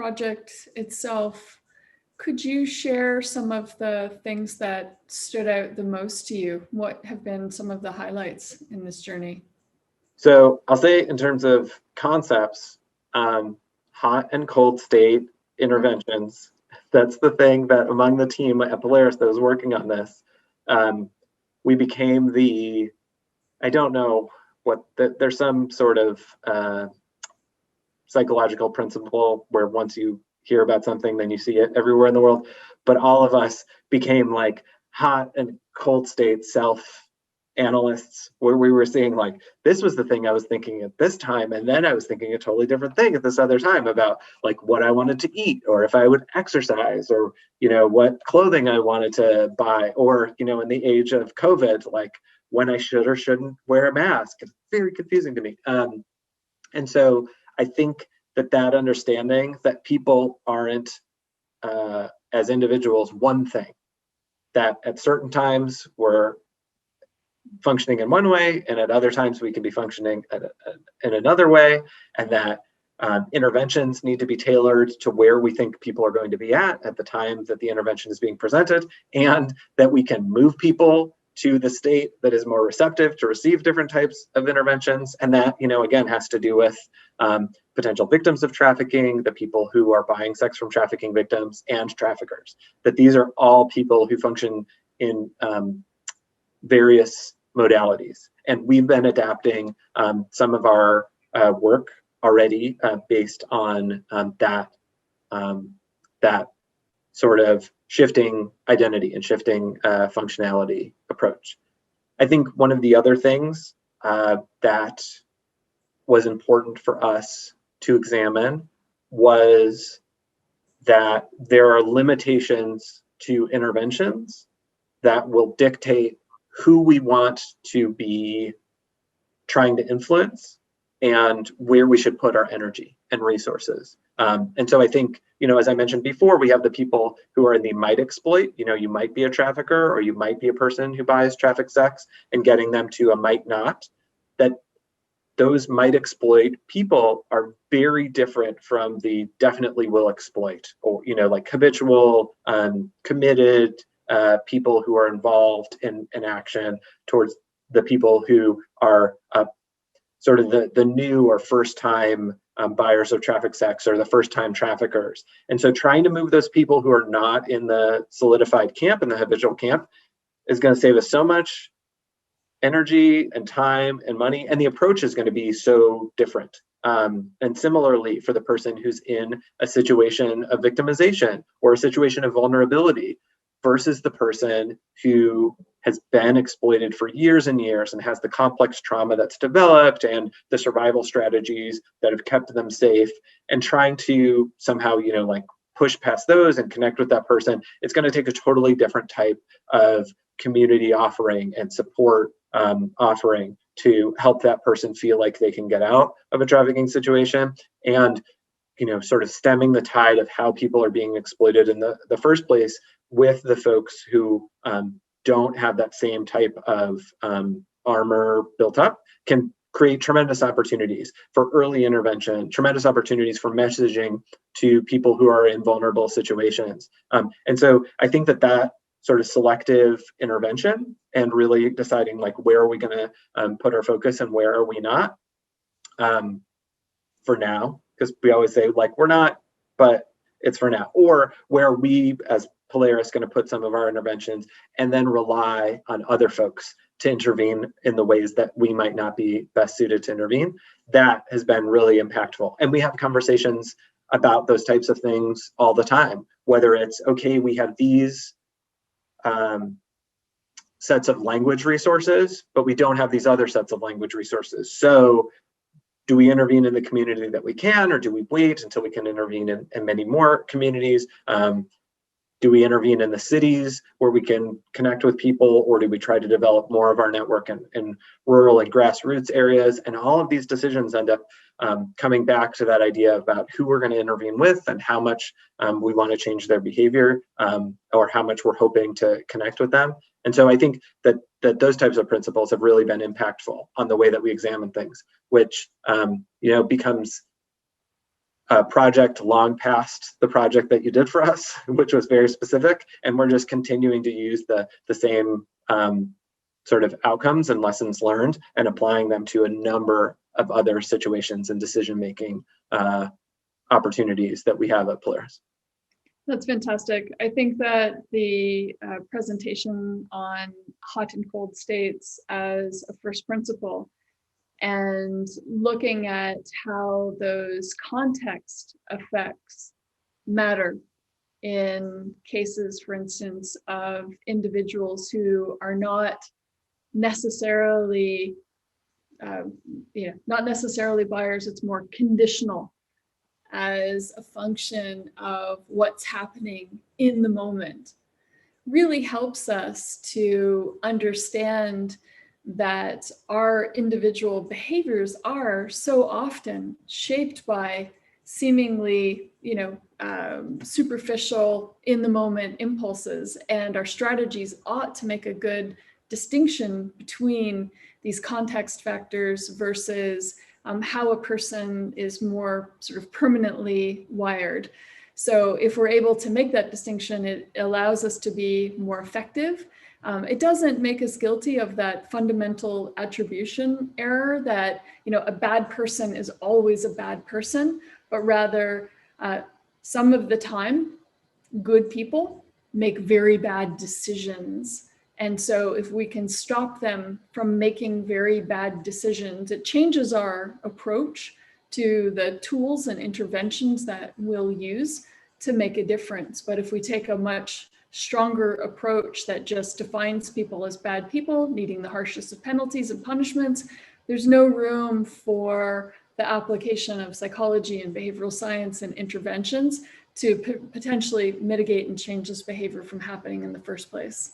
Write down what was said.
project itself, could you share some of the things that stood out the most to you? What have been some of the highlights in this journey? So I'll say in terms of concepts, hot and cold state interventions, that's the thing that among the team at Polaris that was working on this, we became the, I don't know what, there's some sort of psychological principle where once you hear about something, then you see it everywhere in the world. But all of us became like hot and cold state self analysts, where we were seeing like, this was the thing I was thinking at this time, and then I was thinking a totally different thing at this other time about like what I wanted to eat, or if I would exercise, or what clothing I wanted to buy, or in the age of COVID, like when I should or shouldn't wear a mask. It's very confusing to me. And so I think that understanding that people aren't as individuals one thing, that at certain times we're functioning in one way, and at other times we can be functioning in another way, and that interventions need to be tailored to where we think people are going to be at the time that the intervention is being presented, and that we can move people to the state that is more receptive to receive different types of interventions. And that, again, has to do with potential victims of trafficking, the people who are buying sex from trafficking victims, and traffickers. That these are all people who function in various modalities. And we've been adapting some of our work already based on that sort of shifting identity and shifting functionality approach. I think one of the other things that was important for us to examine was that there are limitations to interventions that will dictate who we want to be trying to influence and where we should put our energy and resources. And so I think, as I mentioned before, we have the people who are in the might exploit. You might be a trafficker, or you might be a person who buys trafficked sex, and getting them to a might not. That those might exploit people are very different from the definitely will exploit, or like habitual, committed people who are involved in action towards the people who are sort of the new or first time buyers of trafficked sex, or the first time traffickers. And so trying to move those people who are not in the solidified camp, in the habitual camp, is going to save us so much energy and time and money, and the approach is going to be so different. And similarly, for the person who's in a situation of victimization or a situation of vulnerability, versus the person who has been exploited for years and years and has the complex trauma that's developed and the survival strategies that have kept them safe, and trying to somehow, like push past those and connect with that person. It's going to take a totally different type of community offering and support offering to help that person feel like they can get out of a trafficking situation, and sort of stemming the tide of how people are being exploited in the first place with the folks who don't have that same type of armor built up, can create tremendous opportunities for early intervention, tremendous opportunities for messaging to people who are in vulnerable situations. And so I think that sort of selective intervention and really deciding like where are we going to put our focus and where are we not, for now, because we always say like we're not, but it's for now, or where we as Polaris going to put some of our interventions and then rely on other folks to intervene in the ways that we might not be best suited to intervene. That has been really impactful. And we have conversations about those types of things all the time, whether it's, okay, we have these sets of language resources, but we don't have these other sets of language resources. So do we intervene in the community that we can, or do we wait until we can intervene in many more communities? Do we intervene in the cities where we can connect with people, or do we try to develop more of our network in rural and grassroots areas? And all of these decisions end up coming back to that idea about who we're going to intervene with and how much we want to change their behavior, or how much we're hoping to connect with them. And so I think that those types of principles have really been impactful on the way that we examine things, which becomes project long past the project that you did for us, which was very specific. And we're just continuing to use the same sort of outcomes and lessons learned and applying them to a number of other situations and decision-making opportunities that we have at Polaris. That's fantastic. I think that the presentation on hot and cold states as a first principle and looking at how those context effects matter in cases, for instance, of individuals who are not necessarily, not necessarily buyers, it's more conditional as a function of what's happening in the moment, really helps us to understand that our individual behaviors are so often shaped by seemingly, superficial in the moment impulses, and our strategies ought to make a good distinction between these context factors versus how a person is more sort of permanently wired. So if we're able to make that distinction, it allows us to be more effective. It doesn't make us guilty of that fundamental attribution error that, a bad person is always a bad person, but rather some of the time, good people make very bad decisions. And so if we can stop them from making very bad decisions, it changes our approach to the tools and interventions that we'll use to make a difference. But if we take a much stronger approach that just defines people as bad people, needing the harshest of penalties and punishments, there's no room for the application of psychology and behavioral science and interventions to potentially mitigate and change this behavior from happening in the first place.